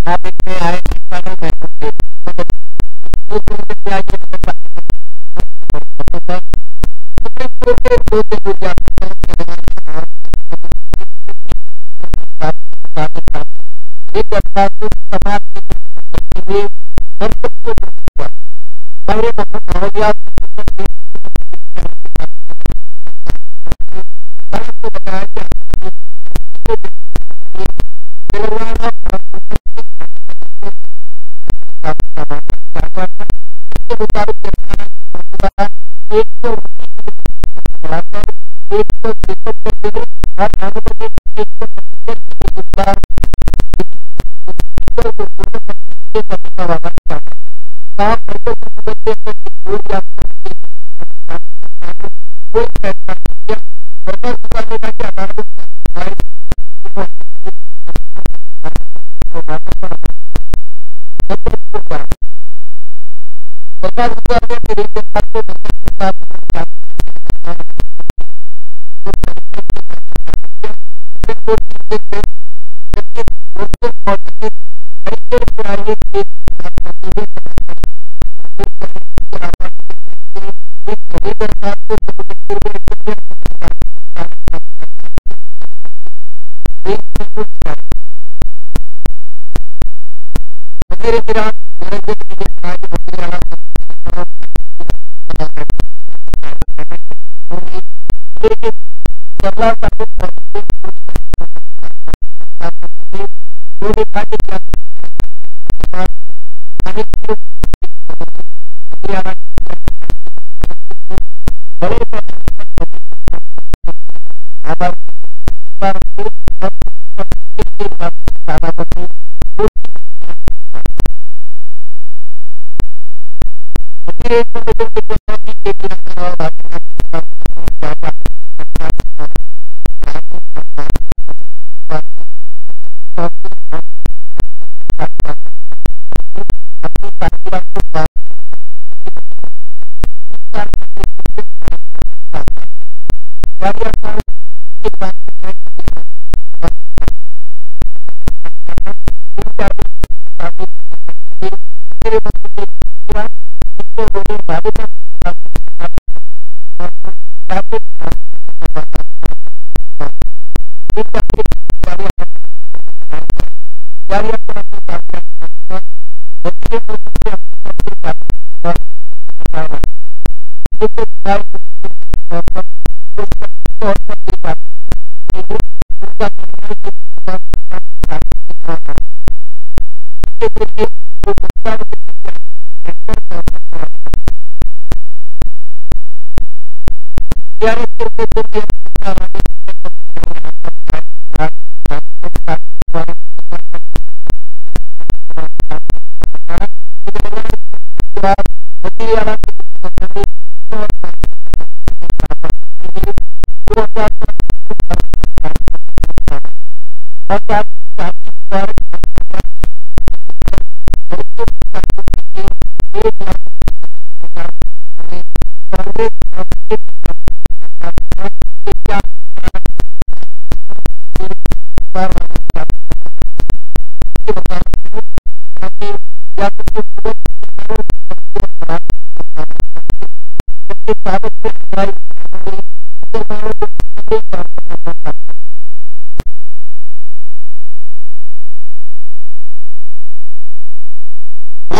आप इसमें आए सालों में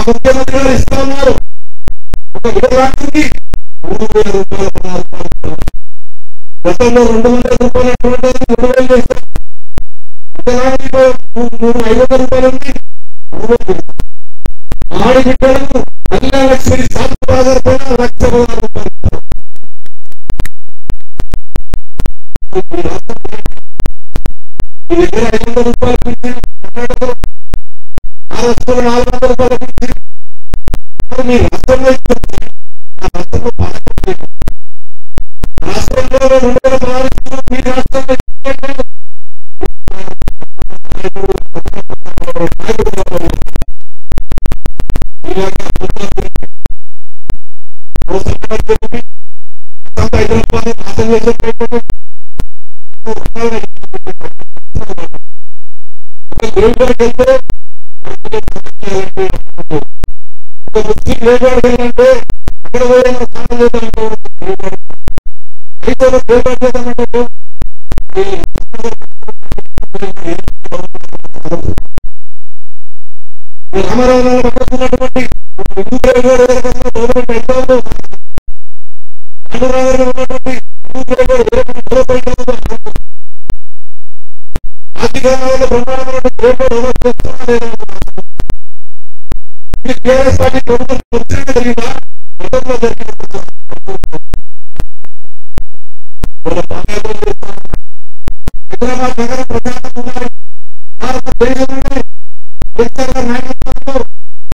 ముఖ్యమంత్రి గారు ఇస్తా ఉన్నారు. ఒక విధరానికి 3,000 రూపాయల గతంలో 200 రూపాయలు ఎటువంటి 3,000 చేస్తారు. విధరానికి 500 రూపాయలు ఉంది. ఆడబిడ్డలకు కళ్యాణలక్ష్మి సాధన పైన 1,00,000 రూపాయలు. ఈ దగ్గర 500 రూపాయలు పెంచి రాష్ట్రంలో 400 రూపాయలు పెంచి మీ రాష్ట్రంలో ఆ రాష్ట్రంలో పాలకలేదు. రాష్ట్రంలో 216 మీ రాష్ట్రంలో హైదరాబాద్ నాశనం చేసే దేవుడికి వెళ్తే ఒక ముస్లిం లేబర్కి ఏంటంటే అక్కడ పోయి స్నానం చేద్దామంటే హైకోర్టు లేబర్ చేద్దామంటే రామారావు పట్టుకున్నటువంటి హిందూ గవర్నమెంట్ ఎగ్జామ్లో అనురాధంలో ఉన్నటువంటి ఆర్థికంగా బ్రహ్మాండమైన రేపు చేస్తున్నా లేదా టీఆర్ఎస్ పార్టీ ప్రభుత్వం వచ్చిన జరిగిందా గతంలో జరిగిన హైదరాబాద్ నగర ప్రజాస్వామ్య భారతదేశంలోనే కేసీఆర్ నాయకత్వంలో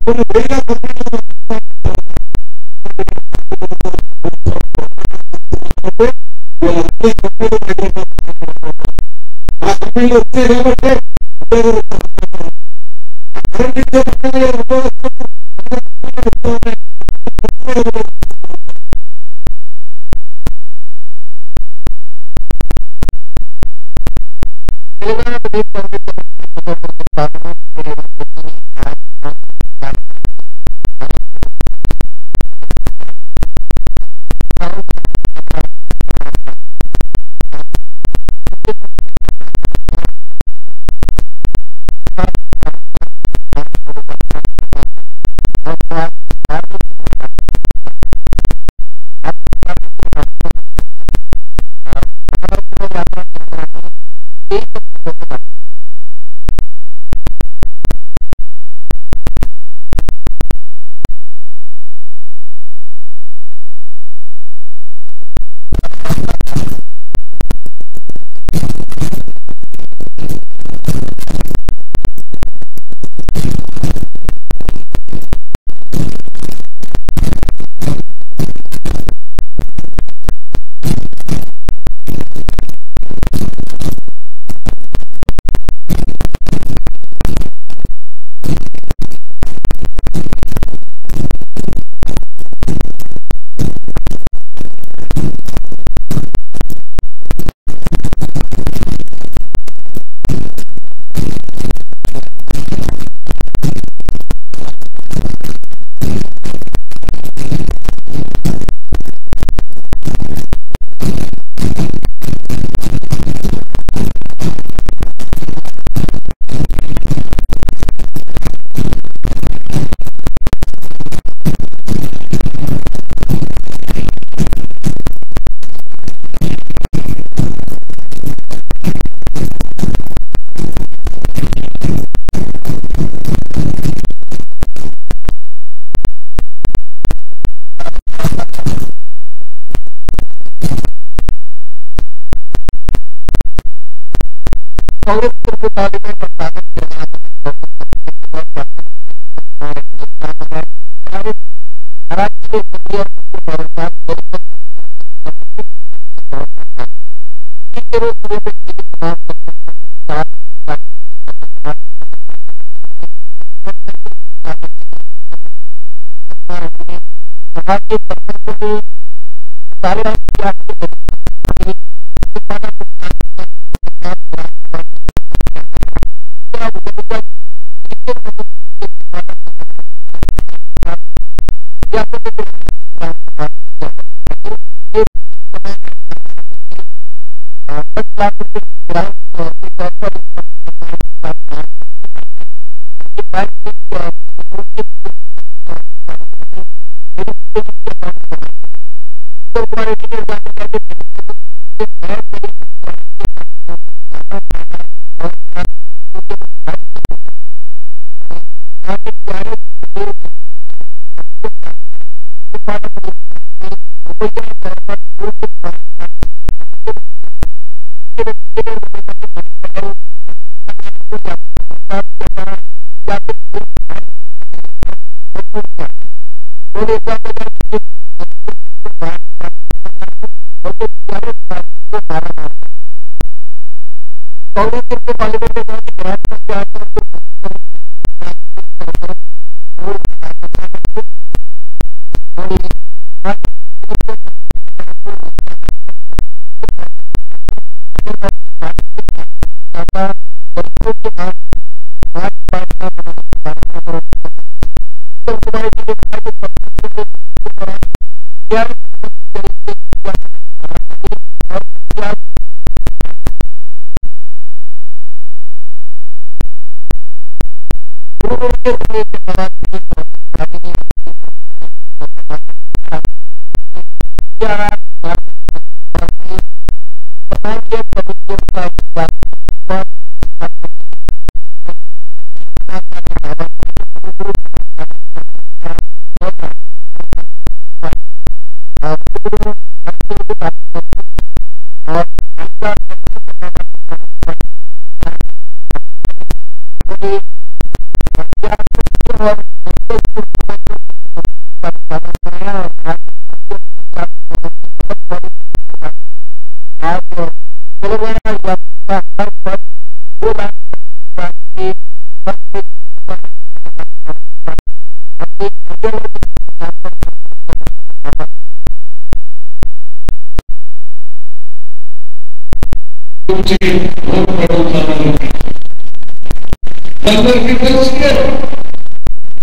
కొన్ని వేల కంపెనీలు ఆ కంపెనీలు వచ్చే కాబట్టి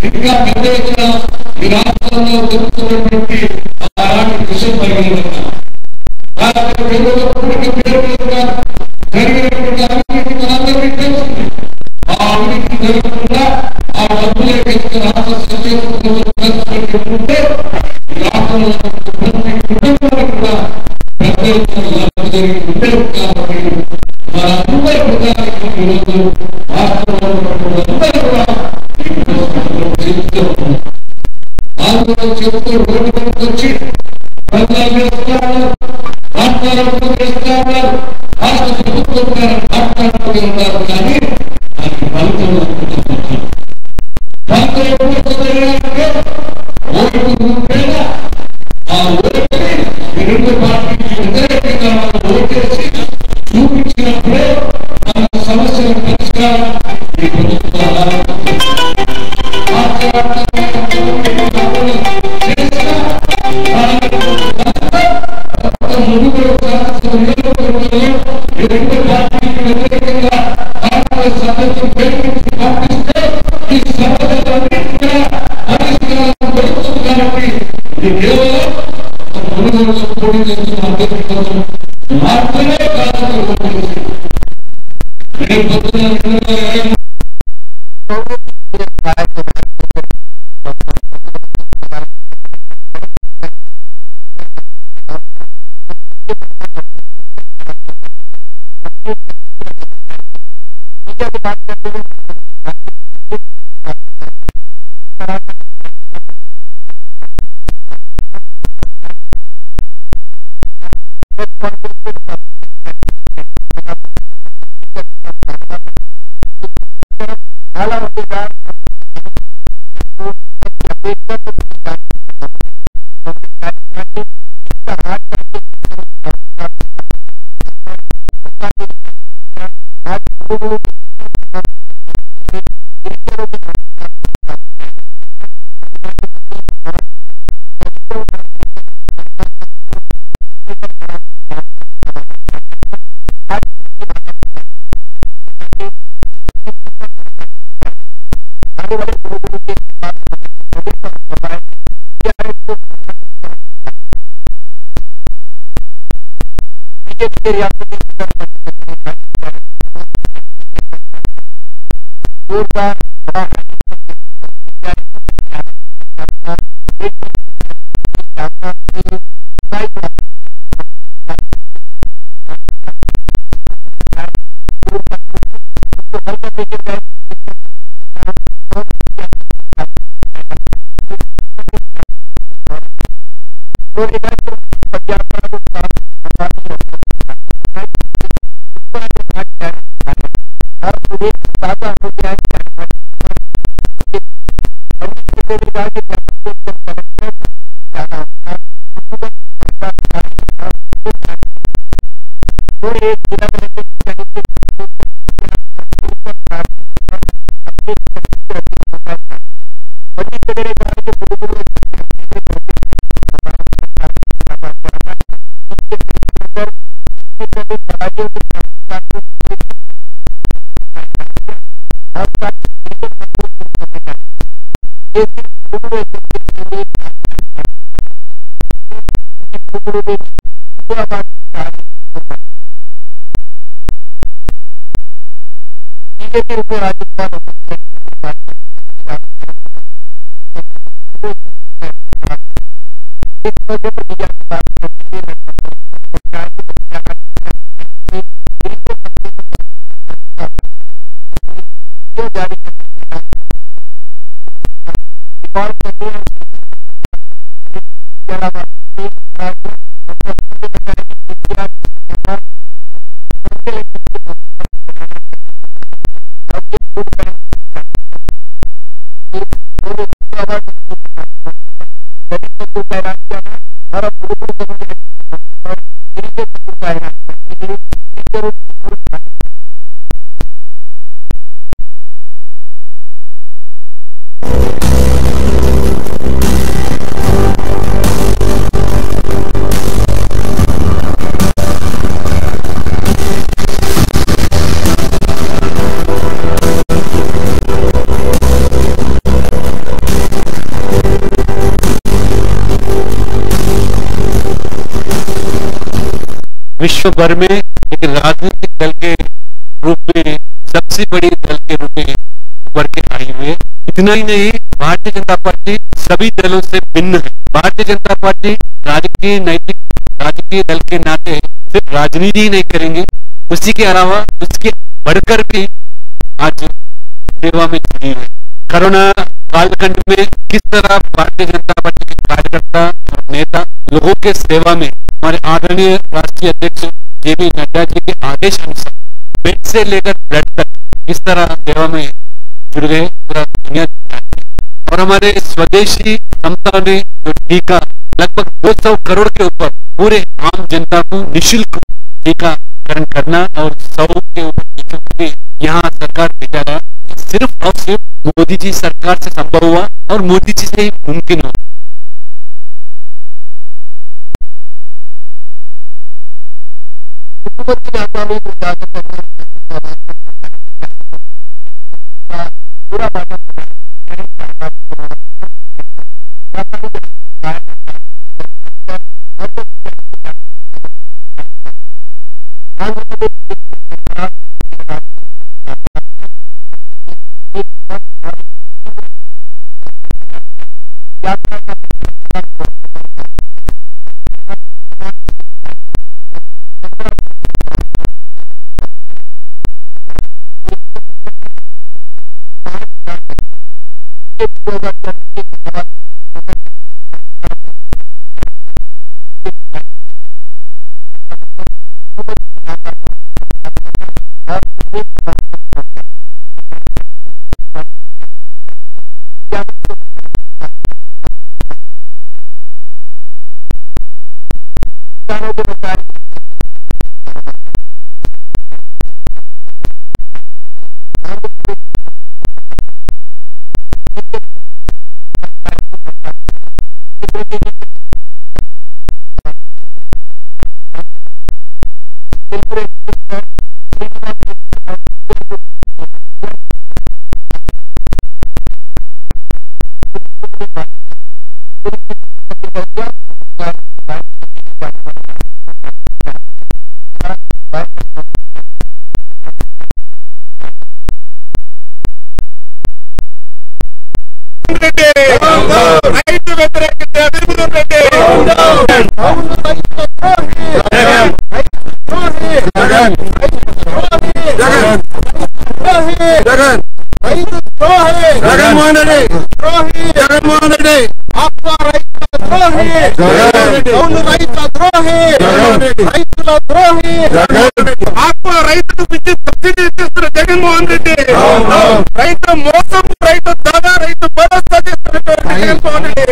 ఇంకా పెద్ద ఎత్తున ఈ రాష్ట్రంలో జరుగుతున్నటువంటి అలాంటి విషయం పరిగణించాలి. జరిగినటువంటి అవినీతి మనందరికీ తెలుస్తుంది. ఆ అవినీతి జరగకుండా ఆ డబ్బులే రాష్ట్ర సంక్షేమంటే రాష్ట్రంలో ప్రతి కుటుంబానికి కూడా పెద్ద ఎత్తున లబ్ధి జరిగి ఉండేది. కాబట్టి మనందరి ప్రజానికి ఈరోజు రాష్ట్రంలో అందరూ కూడా చెప్తూ రోడ్డు మీదకి వచ్చి ప్రజలు చేస్తున్నారు, మాట్లాడుతూ చేస్తున్నారు, రాష్ట్ర ప్రభుత్వం మాట్లాడుతూ ఉన్నారు. కానీ దానికి ఫలితం ఫలితం ఎప్పుడు వస్తుందంటే ఓటు ఉంటేనా ఆ ఓటుని రెండు పార్టీకి వ్యతిరేకంగా మనం ఓటేసి చూపించినప్పుడే మన సమస్యల పరిష్కారం ఈ ప్రభుత్వం మాత్రమే बीजेपी को राजस्थान विश्व भर में एक राजनीतिक दल के रूप में सबसे बड़ी दल के रूप में उभर के आई हुई है। इतना ही नहीं, भारतीय जनता पार्टी सभी दलों से भिन्न है। भारतीय जनता पार्टी राजकीय दल के नाते सिर्फ राजनीति ही नहीं करेंगे, उसी के अलावा उसके बढ़कर भी आज सेवा में जुड़ी है। कोरोना कालखंड में किस तरह भारतीय जनता पार्टी के कार्यकर्ता और नेता लोगों के सेवा में हमारे आदरणीय राष्ट्रीय अध्यक्ष जेपी नड्डा जी के आदेश अनुसार बेड से लेकर ब्लड तक किस तरह सेवा में जुड़ गए, पूरा दुनिया जानती है। और हमारे स्वदेशी संस्थाओं ने जो टीका लगभग 200 करोड़ के ऊपर पूरे आम जनता को निःशुल्क टीकाकरण करना और 100 के ऊपर टीका भी यहाँ सरकार भेजा रहा, सिर्फ और सिर्फ मोदी जी सरकार से संभव हुआ और मोदी जी से ही मुमकिन हुआ। पूरा రైతు వ్యతిరేక జగన్మోహన్ రెడ్డి జగన్మోహన్ రెడ్డి జగన్మోహన్ రెడ్డి ఆత్మ రైతు ద్రోహి అవును రైతు ద్రోహి రైతుల ద్రోహి ఆత్మ రైతుకు విద్యుత్ సబ్సిడీ ఇస్తున్న జగన్మోహన్ రెడ్డి రైతు మోసం రైతు దాదా రైతు భరోసా చేస్తున్నటువంటి జగన్మోహన్ రెడ్డి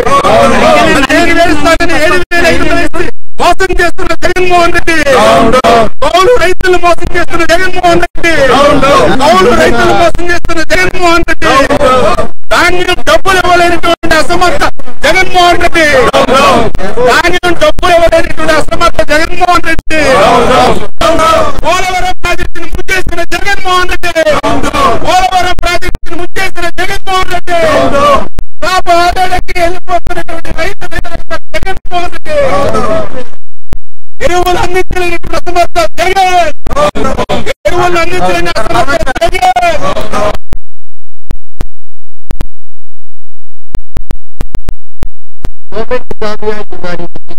7,000 మోసం చేస్తున్న జగన్మోహన్ రెడ్డి కౌలు రైతులు మోసం చేస్తున్న జగన్మోహన్ రెడ్డి కౌలు రైతులు మోసం చేస్తున్న జగన్మోహన్ రెడ్డి ధాన్యం డబ్బులు ఇవ్వలేనటువంటి అసమర్థ జగన్మోహన్ రెడ్డి ధాన్యం డబ్బులు ఇవ్వలేనటువంటి అసమర్థ జగన్మోహన్ రెడ్డి పోలవరం ప్రాజెక్టును ముచ్చేసిన జగన్మోహన్ రెడ్డి పోలవరం ప్రాజెక్టును ముచ్చేసిన జగన్మోహన్ రెడ్డి పాప ఆదాయానికి వెళ్ళిపోతున్నటువంటి రైతు జగన్మోహన్ రెడ్డి ఎరువులు అందించలేనటువంటి అసమర్థ జగన్ ఎరువులు అందించలేని అసమర్థ జగన్ కోవిడ్ కామ్యాజీ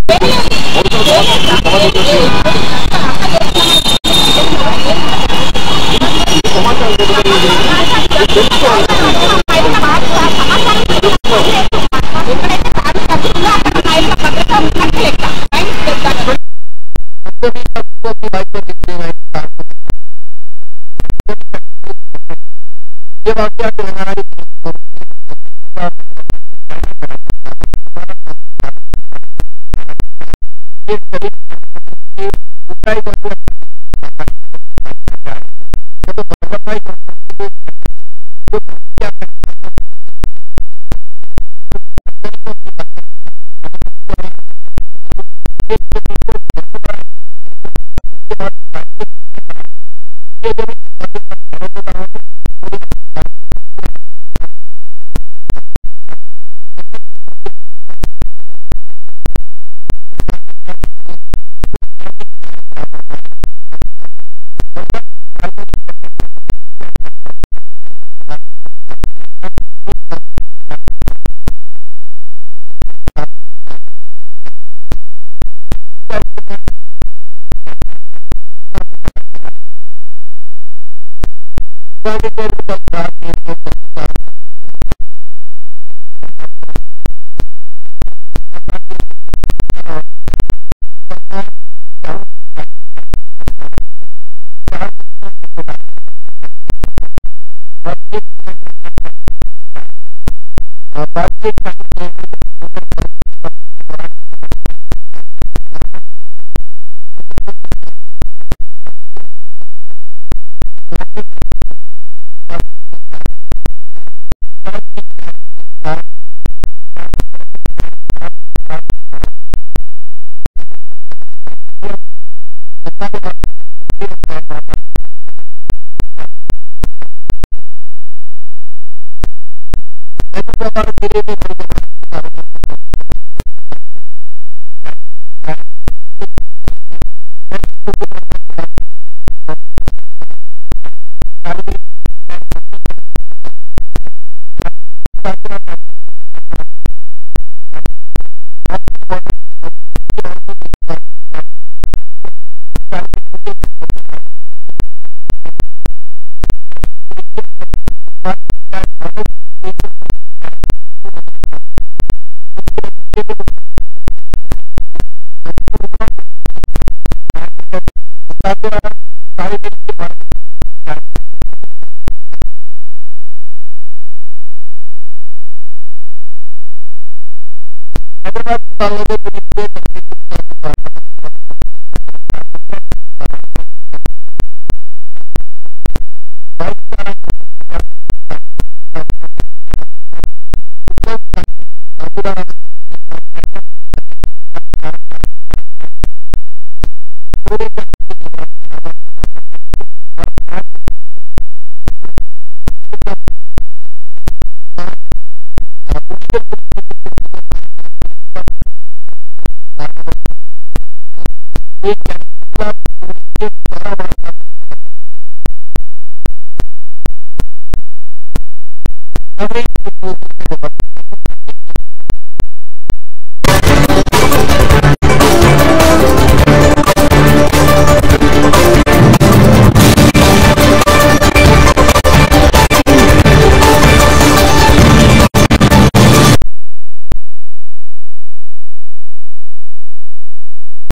Thank you.